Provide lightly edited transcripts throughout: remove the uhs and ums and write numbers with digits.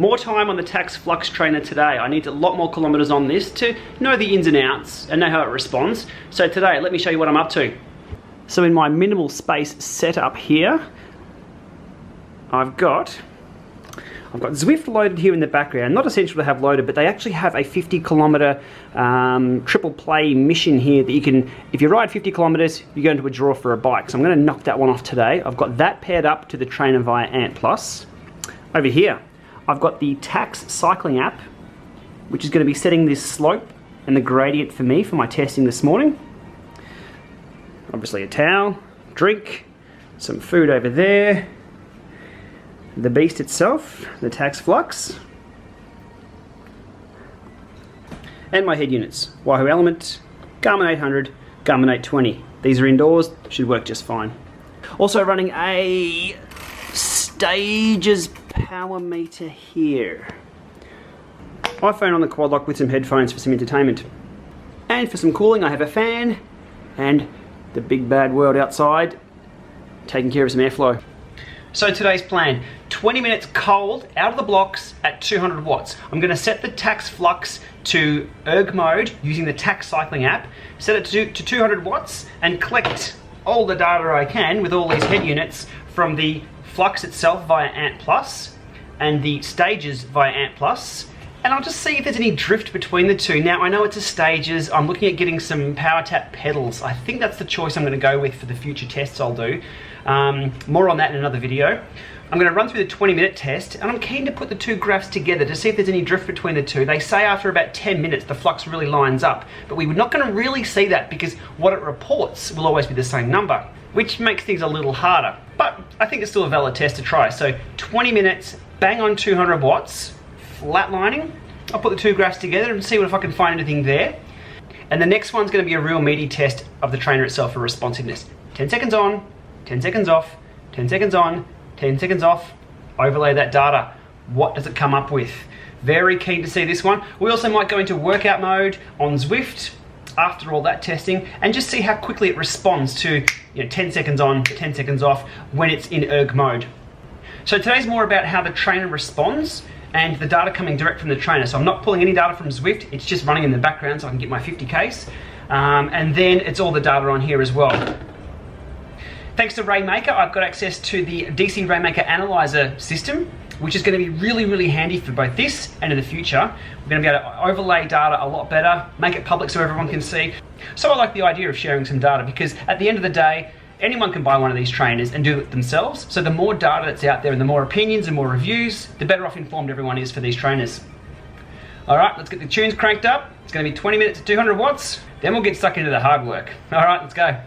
More time on the Tacx FLUX trainer today. I need a lot more kilometers on this to know the ins and outs and know how it responds. So today, let me show you what I'm up to. So in my minimal space setup here, I've got Zwift loaded here in the background. Not essential to have loaded, but they actually have a 50-kilometer triple play mission here that you can, if you ride 50 kilometers, you go into a draw for a bike. So I'm going to knock that one off today. I've got that paired up to the trainer via Ant+. Over here, I've got the Tacx cycling app, which is going to be setting this slope and the gradient for me for my testing this morning. Obviously a towel, drink, some food over there, the beast itself, the Tacx FLUX, and my head units, Wahoo Element, Garmin 800, Garmin 820. These are indoors, should work just fine. Also running a Stages power meter here. iPhone on the quad lock with some headphones for some entertainment. And for some cooling, I have a fan and the big bad world outside taking care of some airflow. So today's plan, 20 minutes cold out of the blocks at 200 watts. I'm going to set the Tacx FLUX to erg mode using the Tacx cycling app, set it to 200 watts and collect all the data I can with all these head units from the FLUX itself via Ant+ and the Stages via Ant+, and I'll just see if there's any drift between the two. Now I know it's a Stages, I'm looking at getting some power tap pedals. I think that's the choice I'm going to go with for the future tests I'll do. More on that in another video. I'm going to run through the 20-minute test, and I'm keen to put the two graphs together to see if there's any drift between the two. They say after about 10 minutes the flux really lines up, but we're not going to really see that because what it reports will always be the same number, which makes things a little harder. But I think it's still a valid test to try. So 20 minutes, bang on 200 watts, flatlining. I'll put the two graphs together and see if I can find anything there. And the next one's going to be a real meaty test of the trainer itself for responsiveness. 10 seconds on, 10 seconds off, 10 seconds on, 10 seconds off, overlay that data. What does it come up with? Very keen to see this one. We also might go into workout mode on Zwift after all that testing and just see how quickly it responds to 10 seconds on, 10 seconds off when it's in erg mode. So today's more about how the trainer responds and the data coming direct from the trainer. So I'm not pulling any data from Zwift, it's just running in the background so I can get my 50 case. And then it's all the data on here as well. Thanks to Rainmaker, I've got access to the DC Rainmaker Analyzer system, which is going to be really, really handy for both this and in the future. We're going to be able to overlay data a lot better, make it public so everyone can see. So I like the idea of sharing some data because at the end of the day, anyone can buy one of these trainers and do it themselves. So the more data that's out there and the more opinions and more reviews, the better off informed everyone is for these trainers. All right, let's get the tunes cranked up. It's going to be 20 minutes at 200 watts. Then we'll get stuck into the hard work. All right, let's go.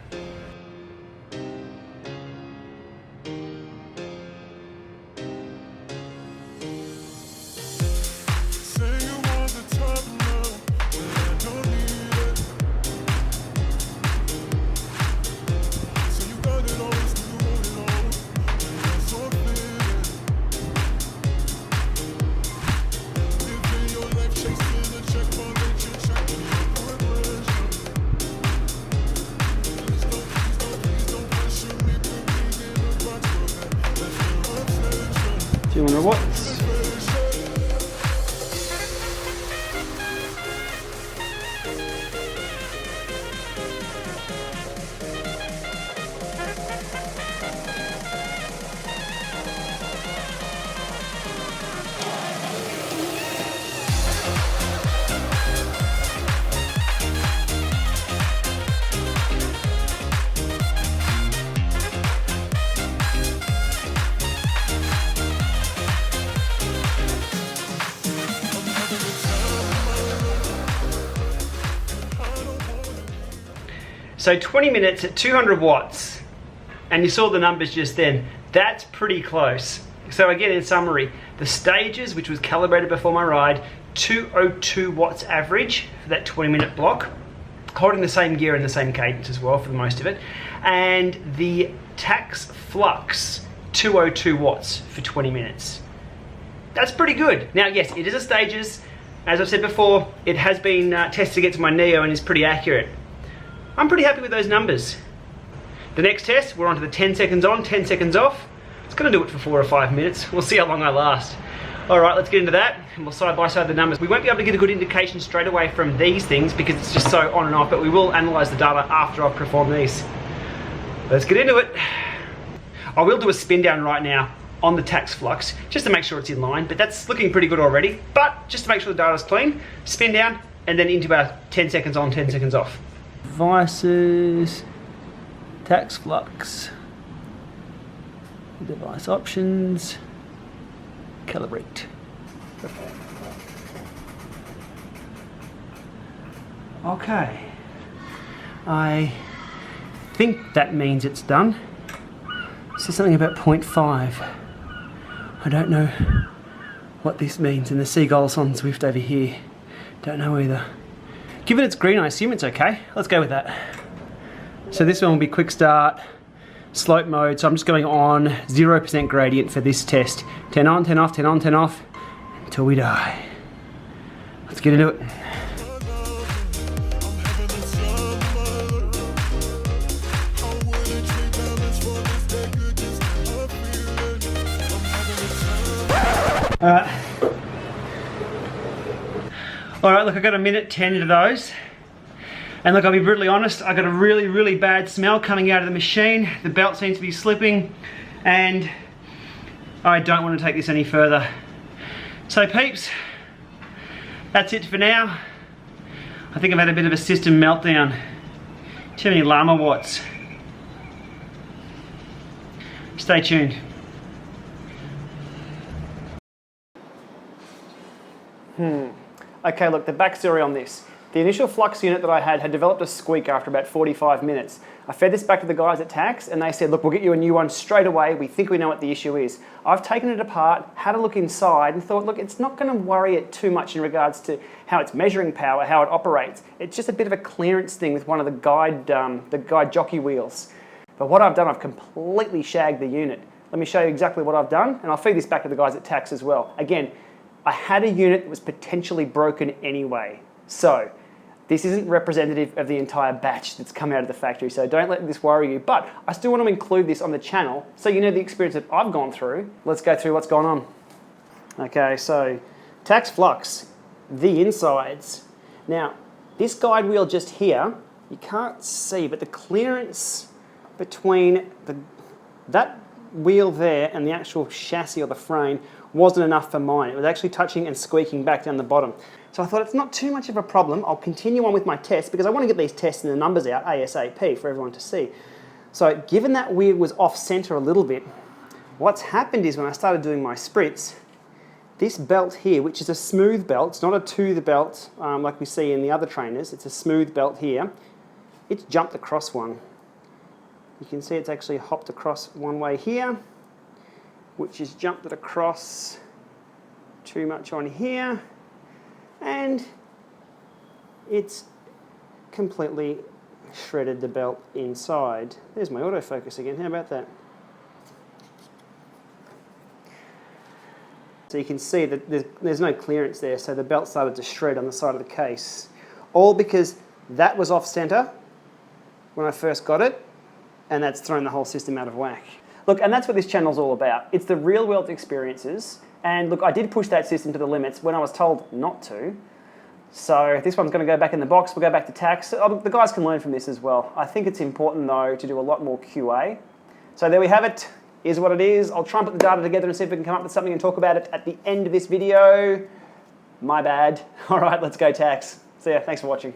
Watts. So 20 minutes at 200 watts, and you saw the numbers just then. That's pretty close. So again, in summary, the Stages, which was calibrated before my ride, 202 watts average for that 20-minute block, holding the same gear and the same cadence as well for the most of it. And the Tacx FLUX, 202 watts for 20 minutes. That's pretty good. Now, yes, it is a Stages. As I've said before, it has been tested against my Neo and is pretty accurate. I'm pretty happy with those numbers. The next test, we're on to the 10 seconds on, 10 seconds off. It's gonna do it for 4 or 5 minutes. We'll see how long I last. All right, let's get into that, and we'll side by side the numbers. We won't be able to get a good indication straight away from these things because it's just so on and off, but we will analyze the data after I've performed these. Let's get into it. I will do a spin down right now on the Tacx FLUX, just to make sure it's in line, but that's looking pretty good already. But just to make sure the data's clean, spin down, and then into our 10 seconds on, 10 seconds off. Devices, Tacx FLUX, device options, calibrate. Okay, I think that means it's done. This is something about 0.5. I don't know what this means, and the seagull's on Zwift over here. Don't know either. Given it's green, I assume it's okay. Let's go with that. So this one will be quick start, slope mode. So I'm just going on 0% gradient for this test. 10 on, 10 off, 10 on, 10 off, until we die. Let's get into it. Alright, look, I got a minute 10 into those. And look, I'll be brutally honest, I got a really, really bad smell coming out of the machine. The belt seems to be slipping, and I don't want to take this any further. So peeps, that's it for now. I think I've had a bit of a system meltdown. Too many llama watts. Stay tuned. Okay, look, the backstory on this. The initial flux unit that I had developed a squeak after about 45 minutes. I fed this back to the guys at Tacx, and they said, look, we'll get you a new one straight away. We think we know what the issue is. I've taken it apart, had a look inside, and thought, look, it's not going to worry it too much in regards to how it's measuring power, how it operates. It's just a bit of a clearance thing with one of the guide jockey wheels. But what I've done, I've completely shagged the unit. Let me show you exactly what I've done, and I'll feed this back to the guys at Tacx as well. Again, I had a unit that was potentially broken anyway. So this isn't representative of the entire batch that's come out of the factory, so don't let this worry you. But I still want to include this on the channel so you know the experience that I've gone through. Let's go through what's going on. Okay, so Tacx FLUX, the insides. Now, this guide wheel just here, you can't see, but the clearance between that wheel there and the actual chassis or the frame wasn't enough for mine. It was actually touching and squeaking back down the bottom. So I thought it's not too much of a problem. I'll continue on with my tests because I want to get these tests and the numbers out ASAP for everyone to see. So given that wheel was off center a little bit, what's happened is when I started doing my spritz, this belt here, which is a smooth belt, it's not a tooth belt like we see in the other trainers, it's a smooth belt here, it's jumped across one. You can see it's actually hopped across one way here, which has jumped it across too much on here, and it's completely shredded the belt inside. There's my autofocus again, how about that? So you can see that there's no clearance there, so the belt started to shred on the side of the case. All because that was off center when I first got it, and that's thrown the whole system out of whack. Look, and that's what this channel's all about. It's the real world experiences. And look, I did push that system to the limits when I was told not to. So this one's going to go back in the box. We'll go back to Tacx. The guys can learn from this as well. I think it's important though to do a lot more QA. So there we have it. Is what it is. I'll try and put the data together and see if we can come up with something and talk about it at the end of this video. My bad. All right, let's go Tacx. See ya. Thanks for watching.